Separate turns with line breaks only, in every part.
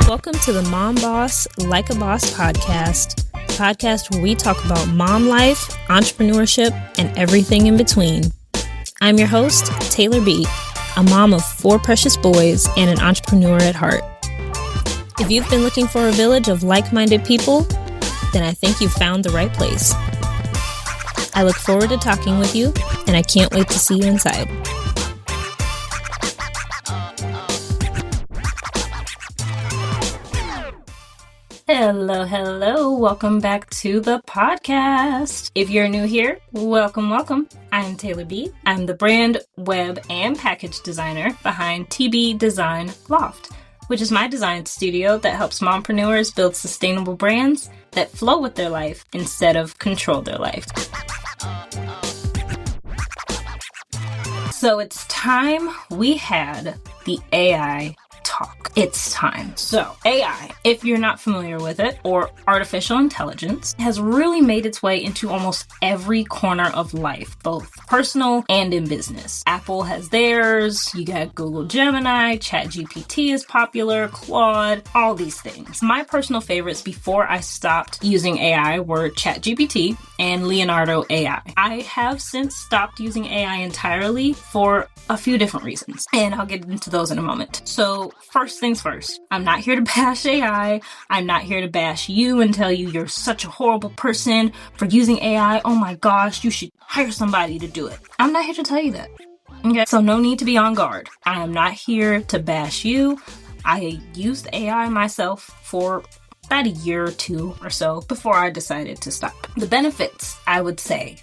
Welcome to the Mom Boss Like a Boss podcast where we talk about mom life, entrepreneurship, and everything in between. I'm your host, Taylor B., a mom of 4 precious boys and an entrepreneur at heart. If you've been looking for a village of like-minded people, then I think you've found the right place. I look forward to talking with you, and I can't wait to see you inside. Hello. Welcome back to the podcast. If you're new here, welcome. I'm Taylor B. I'm the brand, web, and package designer behind TB Design Loft, which is my design studio that helps mompreneurs build sustainable brands that flow with their life instead of control their life. So it's time we had the AI talk. It's time. So AI, if you're not familiar with it, or artificial intelligence, has really made its way into almost every corner of life, both personal and in business. Apple has theirs, you got Google Gemini, ChatGPT is popular, Claude, all these things. My personal favorites before I stopped using AI were ChatGPT and Leonardo AI. I have since stopped using AI entirely for a few different reasons, and I'll get into those in a moment. So first things first, I'm not here to bash AI. I'm not here to bash you and tell you you're such a horrible person for using AI. Oh my gosh, you should hire somebody to do it. I'm not here to tell you that. Okay, so no need to be on guard. I am not here to bash you. I used AI myself for about a year or 2 or so before I decided to stop. The benefits, I would say,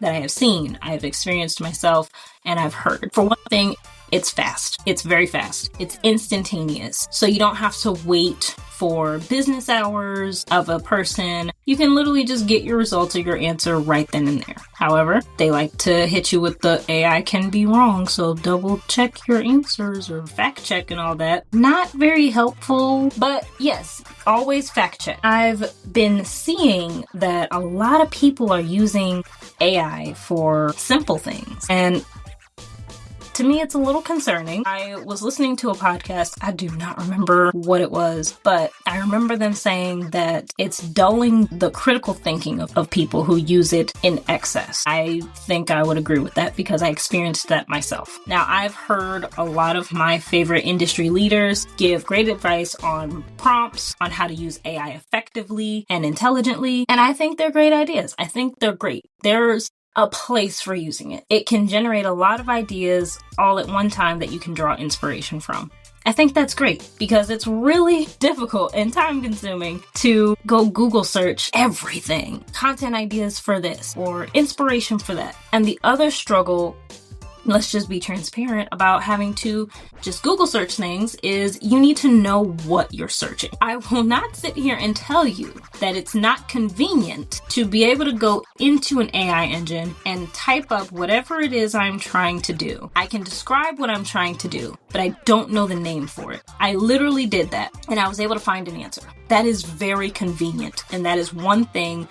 that I have seen, I have experienced myself, and I've heard. For one thing, it's fast. It's very fast. It's instantaneous. So you don't have to wait for business hours of a person. You can literally just get your results or your answer right then and there. However, they like to hit you with the AI can be wrong, so double check your answers or fact check and all that. Not very helpful, but yes, always fact check. I've been seeing that a lot of people are using AI for simple things, and to me, it's a little concerning. I was listening to a podcast. I do not remember what it was, but I remember them saying that it's dulling the critical thinking of people who use it in excess. I think I would agree with that because I experienced that myself. Now, I've heard a lot of my favorite industry leaders give great advice on prompts, on how to use AI effectively and intelligently, and I think they're great ideas. I think they're great. There's a place for using it. It can generate a lot of ideas all at one time that you can draw inspiration from. I think that's great because it's really difficult and time consuming to go Google search everything. Content ideas for this or inspiration for that. And the other struggle, let's just be transparent about having to just Google search things, is you need to know what you're searching. I will not sit here and tell you that it's not convenient to be able to go into an AI engine and type up whatever it is I'm trying to do. I can describe what I'm trying to do, but I don't know the name for it. I literally did that and I was able to find an answer. That is very convenient, and that is one thing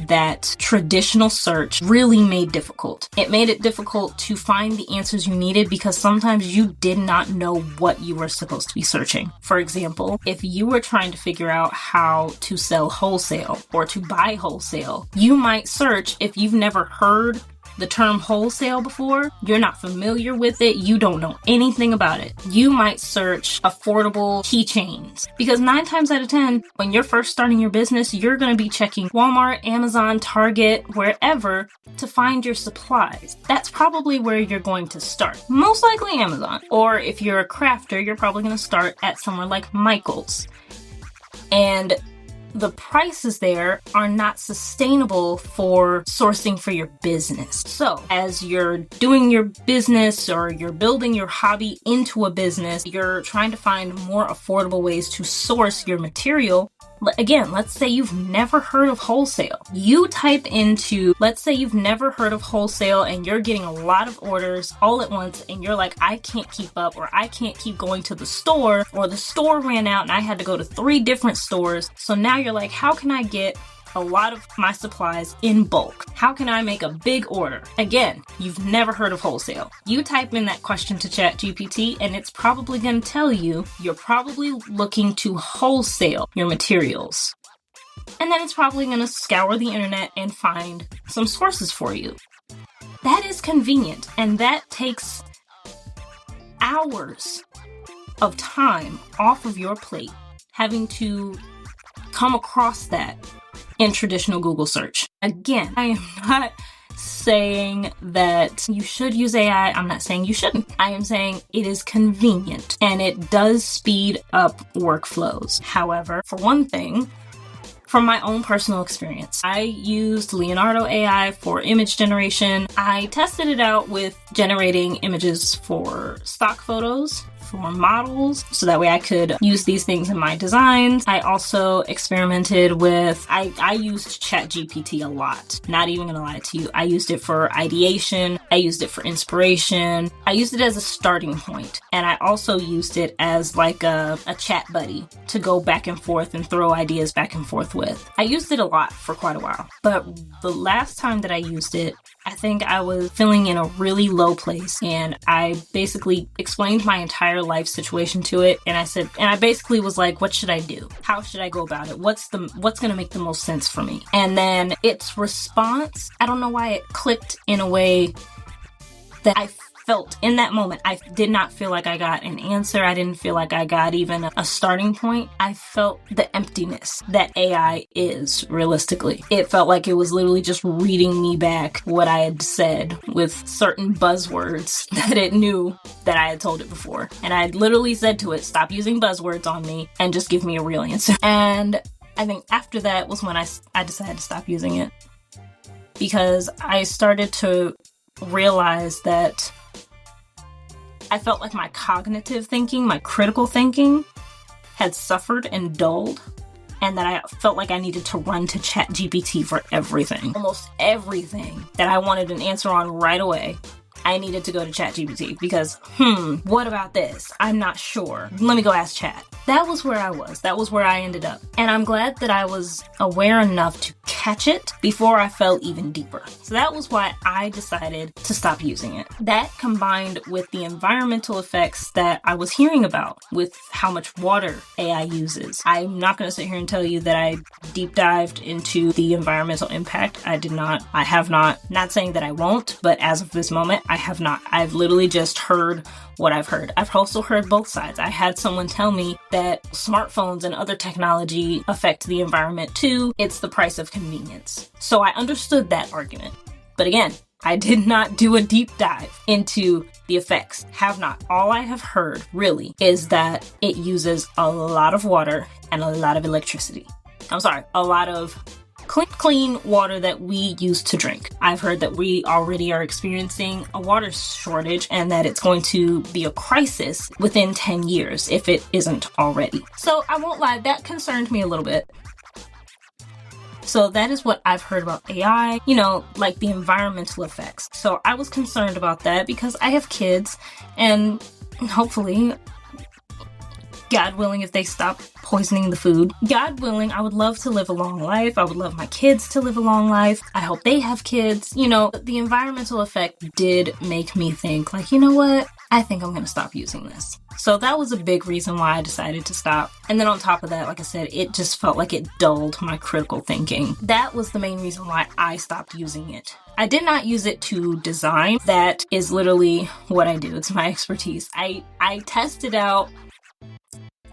that traditional search really made difficult. It made it difficult to find the answers you needed because sometimes you did not know what you were supposed to be searching. For example, if you were trying to figure out how to sell wholesale or to buy wholesale, you might search if you've never heard the term wholesale before, you're not familiar with it, you don't know anything about it. You might search affordable keychains because 9 times out of 10, when you're first starting your business, you're going to be checking Walmart, Amazon, Target, wherever to find your supplies. That's probably where you're going to start. Most likely Amazon. Or if you're a crafter, you're probably going to start at somewhere like Michael's. And the prices there are not sustainable for sourcing for your business. So as you're doing your business or you're building your hobby into a business, you're trying to find more affordable ways to source your material. Again, let's say you've never heard of wholesale. You type into, let's say you've never heard of wholesale and you're getting a lot of orders all at once and you're like, I can't keep up, or I can't keep going to the store, or the store ran out and I had to go to 3 different stores. So now you're like, how can I get a lot of my supplies in bulk. How can I make a big order? Again, you've never heard of wholesale. You type in that question to ChatGPT and it's probably going to tell you you're probably looking to wholesale your materials. And then it's probably going to scour the internet and find some sources for you. That is convenient, and that takes hours of time off of your plate having to come across that in traditional Google search. Again, I am not saying that you should use AI. I'm not saying you shouldn't. I am saying it is convenient and it does speed up workflows. However, for one thing, from my own personal experience, I used Leonardo AI for image generation. I tested it out with generating images for stock photos, for models, so that way I could use these things in my designs. I also experimented with, I used ChatGPT a lot. Not even gonna lie to you. I used it for ideation. I used it for inspiration. I used it as a starting point. And I also used it as like a chat buddy to go back and forth and throw ideas back and forth with. I used it a lot for quite a while. But the last time that I used it, I think I was feeling in a really low place, and I basically explained my entire life situation to it, and I basically was like, what should I do? How should I go about it? What's going to make the most sense for me? And then its response, I don't know why it clicked in a way that I felt in that moment. I did not feel like I got an answer. I didn't feel like I got even a starting point. I felt the emptiness that AI is realistically. It felt like it was literally just reading me back what I had said with certain buzzwords that it knew that I had told it before. And I literally said to it, stop using buzzwords on me and just give me a real answer. And I think after that was when I decided to stop using it, because I started to realize that I felt like my cognitive thinking, my critical thinking had suffered and dulled, and that I felt like I needed to run to ChatGPT for everything. Almost everything that I wanted an answer on right away, I needed to go to ChatGPT because, what about this? I'm not sure. Let me go ask Chat. That was where I was. That was where I ended up. And I'm glad that I was aware enough to catch it before I fell even deeper. So that was why I decided to stop using it. That combined with the environmental effects that I was hearing about with how much water AI uses. I'm not going to sit here and tell you that I deep dived into the environmental impact. I did not. I have not. Not saying that I won't, but as of this moment, I have not. I've literally just heard what I've heard. I've also heard both sides. I had someone tell me that smartphones and other technology affect the environment too. It's the price of convenience. So I understood that argument. But again, I did not do a deep dive into the effects. Have not. All I have heard really is that it uses a lot of water and a lot of electricity. I'm sorry, a lot of clean water that we use to drink. I've heard that we already are experiencing a water shortage and that it's going to be a crisis within 10 years if it isn't already. So I won't lie, that concerned me a little bit. So that is what I've heard about AI, like the environmental effects. So I was concerned about that because I have kids, and hopefully, God willing, if they stop poisoning the food. God willing, I would love to live a long life. I would love my kids to live a long life. I hope they have kids. The environmental effect did make me think, like, you know what? I think I'm going to stop using this. So that was a big reason why I decided to stop. And then on top of that, like I said, it just felt like it dulled my critical thinking. That was the main reason why I stopped using it. I did not use it to design. That is literally what I do. It's my expertise. I tested out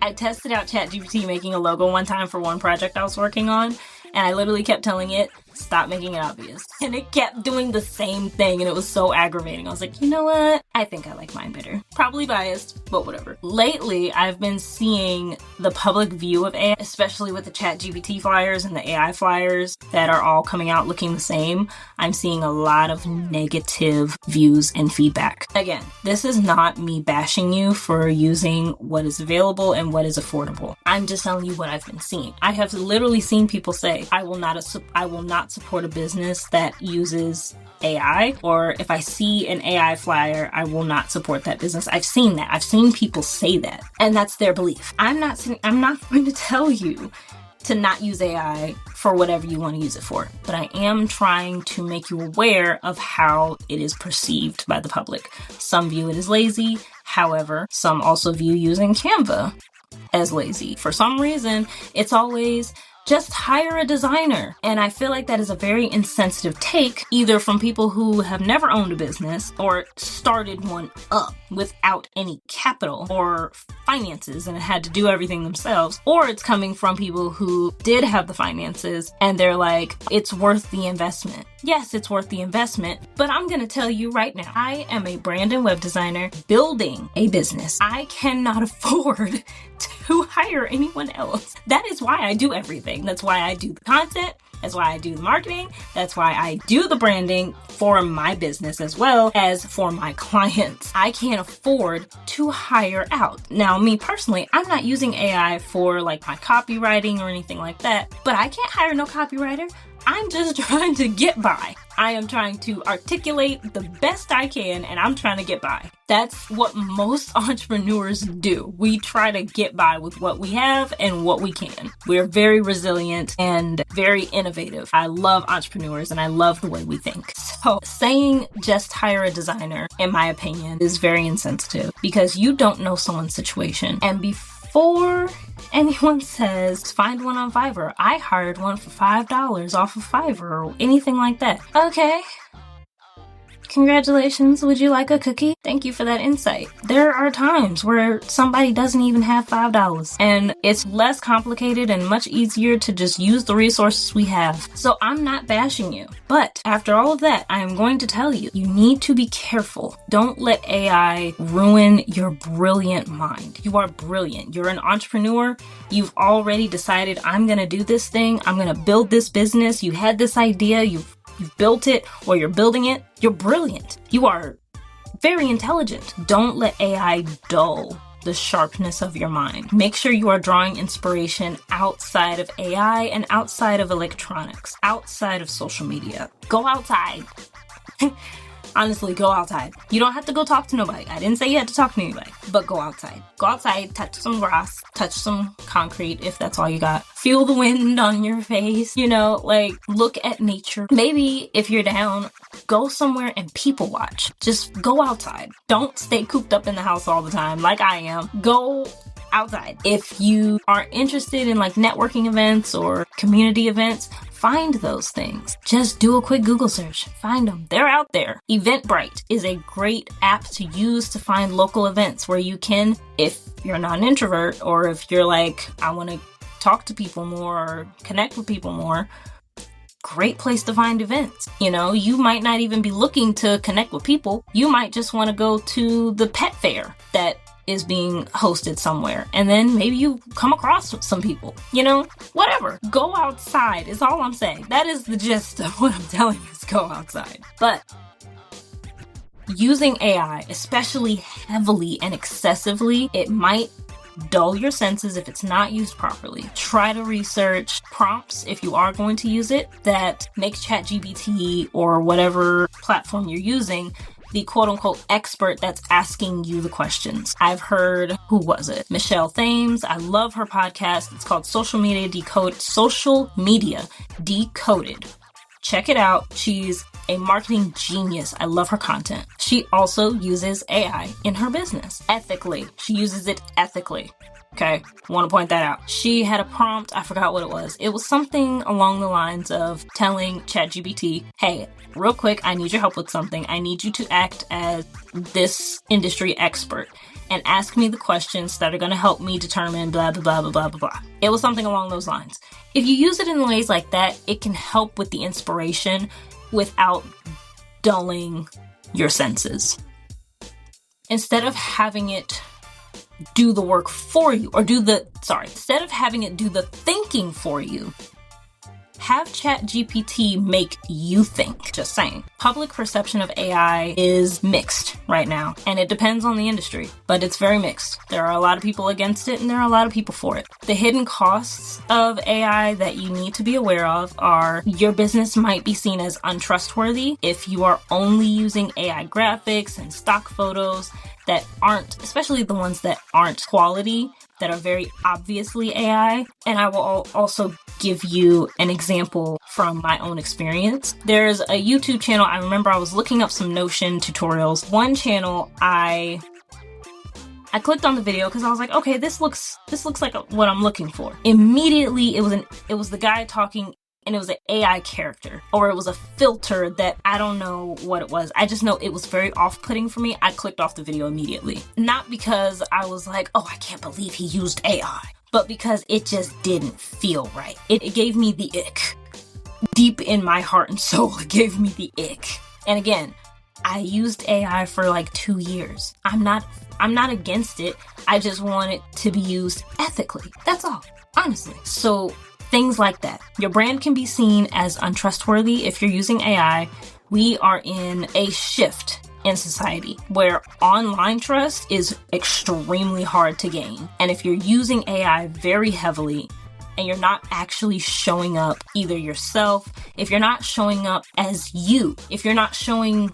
ChatGPT making a logo one time for one project I was working on, and I literally kept telling it, stop making it obvious. And it kept doing the same thing, and it was so aggravating. I was like, you know what? I think I like mine better. Probably biased, but whatever. Lately, I've been seeing the public view of AI, especially with the ChatGPT flyers and the AI flyers that are all coming out looking the same. I'm seeing a lot of negative views and feedback. Again, this is not me bashing you for using what is available and what is affordable. I'm just telling you what I've been seeing. I have literally seen people say, I will not support a business that uses AI, or if I see an AI flyer, I will not support that business. I've seen that. I've seen people say that, and that's their belief. I'm not going to tell you to not use AI for whatever you want to use it for. But I am trying to make you aware of how it is perceived by the public. Some view it as lazy. However, some also view using Canva as lazy. For some reason, it's always just hire a designer. And I feel like that is a very insensitive take, either from people who have never owned a business or started one up without any capital or finances and had to do everything themselves, or it's coming from people who did have the finances and they're like, it's worth the investment. Yes, it's worth the investment, but I'm going to tell you right now, I am a brand and web designer building a business. I cannot afford to hire anyone else. That is why I do everything. That's why I do the content. That's why I do the marketing. That's why I do the branding for my business as well as for my clients. I can't afford to hire out. Now, me personally, I'm not using AI for like my copywriting or anything like that, but I can't hire no copywriter. I'm just trying to get by. I am trying to articulate the best I can, and I'm trying to get by. That's what most entrepreneurs do. We try to get by with what we have and what we can. We're very resilient and very innovative. I love entrepreneurs and I love the way we think. So saying just hire a designer, in my opinion, is very insensitive because you don't know someone's situation. And before anyone says find one on Fiverr, I hired one for $5 off of Fiverr or anything like that. Okay. Congratulations. Would you like a cookie? Thank you for that insight. There are times where somebody doesn't even have $5 and it's less complicated and much easier to just use the resources we have. So I'm not bashing you, but after all of that, I am going to tell you, you need to be careful. Don't let AI ruin your brilliant mind. You are brilliant. You're an entrepreneur. You've already decided, I'm going to do this thing. I'm going to build this business. You had this idea. You've built it or you're building it. You're brilliant. You are very intelligent. Don't let AI dull the sharpness of your mind. Make sure you are drawing inspiration outside of AI and outside of electronics, outside of social media. Go outside. Honestly, go outside. You don't have to go talk to nobody. I didn't say you had to talk to anybody, but go outside. Go outside, touch some grass, touch some concrete if that's all you got. Feel the wind on your face, look at nature. Maybe if you're down, go somewhere and people watch. Just go outside. Don't stay cooped up in the house all the time like I am. Go outside. If you are interested in networking events or community events, find those things. Just do a quick Google search. Find them. They're out there. Eventbrite is a great app to use to find local events where you can, if you're not an introvert or if you're like, I want to talk to people more or connect with people more, great place to find events. You might not even be looking to connect with people. You might just want to go to the pet fair that is being hosted somewhere. And then maybe you come across some people, whatever. Go outside is all I'm saying. That is the gist of what I'm telling you, is go outside. But using AI, especially heavily and excessively, it might dull your senses if it's not used properly. Try to research prompts if you are going to use it that makes ChatGPT or whatever platform you're using the quote-unquote expert that's asking you the questions. I've heard, who was it? Michelle Thames. I love her podcast. It's called Social Media Decoded. Check it out. She's a marketing genius. I love her content. She also uses AI in her business ethically. She uses it ethically. Okay, want to point that out. She had a prompt, I forgot what it was. It was something along the lines of telling ChatGPT, hey, real quick, I need your help with something. I need you to act as this industry expert and ask me the questions that are going to help me determine blah, blah, blah, blah, blah, blah, blah. It was something along those lines. If you use it in ways like that, it can help with the inspiration without dulling your senses. Instead of having it do the work for you, instead of having it do the thinking for you, have ChatGPT make you think. Just saying. Public perception of AI is mixed right now, and it depends on the industry, but it's very mixed. There are a lot of people against it, and there are a lot of people for it. The hidden costs of AI that you need to be aware of are your business might be seen as untrustworthy if you are only using AI graphics and stock photos that aren't, especially the ones that aren't quality, that are very obviously AI, and I will also give you an example from my own experience. There's a YouTube channel. I remember I was looking up some Notion tutorials. One channel, I clicked on the video because I was like, okay, this looks like what I'm looking for. Immediately, it was the guy talking, and it was an AI character, or it was a filter that I don't know what it was. I just know it was very off-putting for me. I clicked off the video immediately. Not because I was like, oh, I can't believe he used AI, but because it just didn't feel right. It gave me the ick. Deep in my heart and soul, it gave me the ick. And again, I used AI for like 2 years. I'm not against it. I just want it to be used ethically. That's all, honestly. So things like that. Your brand can be seen as untrustworthy if you're using AI. We are in a shift in society where online trust is extremely hard to gain. And if you're using AI very heavily and you're not actually showing up either yourself, if you're not showing up as you, if you're not showing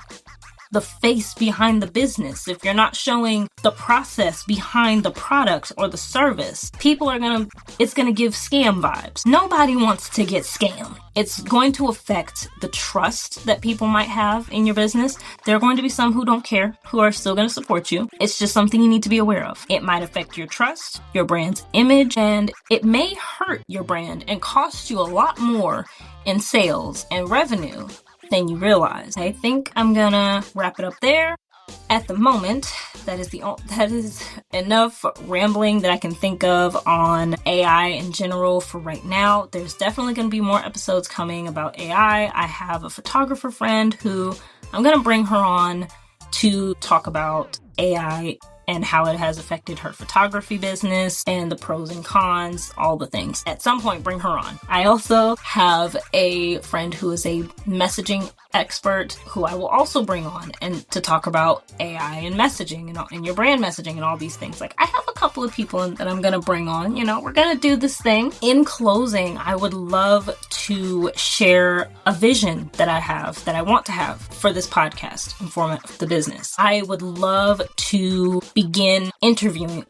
the face behind the business, if you're not showing the process behind the product or the service, it's gonna give scam vibes. Nobody wants to get scammed. It's going to affect the trust that people might have in your business. There are going to be some who don't care, who are still going to support you. It's just something you need to be aware of. It might affect your trust, your brand's image, and it may hurt your brand and cost you a lot more in sales and revenue than you realize. I think I'm gonna wrap it up there. At the moment, that is enough rambling that I can think of on AI in general for right now. There's definitely going to be more episodes coming about AI. I have a photographer friend who I'm going to bring her on to talk about AI and how it has affected her photography business and the pros and cons, all the things. At some point, bring her on. I also have a friend who is a messaging expert who I will also bring on and to talk about AI and messaging and your brand messaging and all these things. Like, I have a couple of people that I'm going to bring on. We're going to do this thing. In closing, I would love to share a vision that I have, that I want to have for this podcast and for the business. I would love to begin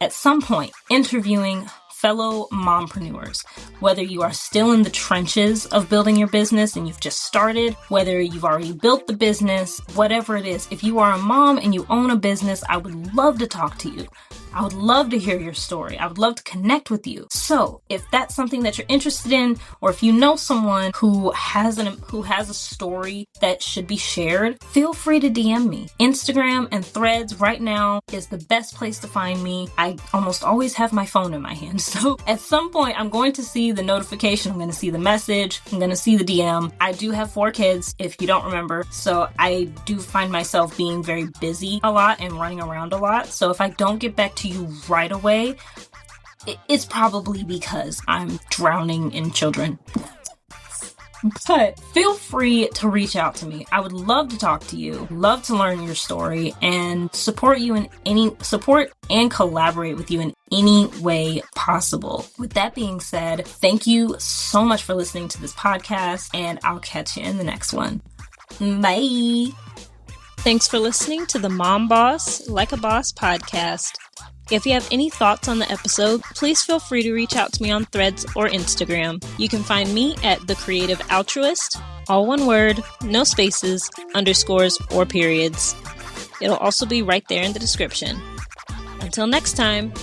at some point, interviewing fellow mompreneurs, whether you are still in the trenches of building your business and you've just started, whether you've already built the business, whatever it is. If you are a mom and you own a business, I would love to talk to you. I would love to hear your story. I would love to connect with you. So if that's something that you're interested in, or if you know someone who has a story that should be shared, feel free to DM me. Instagram and Threads right now is the best place to find me. I almost always have my phone in my hand. So at some point, I'm going to see the notification. I'm going to see the message. I'm going to see the DM. I do have 4 kids, if you don't remember. So I do find myself being very busy a lot and running around a lot. So if I don't get back to you right away, it's probably because I'm drowning in children. But feel free to reach out to me. I would love to talk to you, love to learn your story, and support and collaborate with you in any way possible. With that being said, thank you so much for listening to this podcast, and I'll catch you in the next one. Bye.
Thanks for listening to the Mom Boss Like a Boss podcast. If you have any thoughts on the episode, please feel free to reach out to me on Threads or Instagram. You can find me at The Creative Altruist, all one word, no spaces, underscores, or periods. It'll also be right there in the description. Until next time.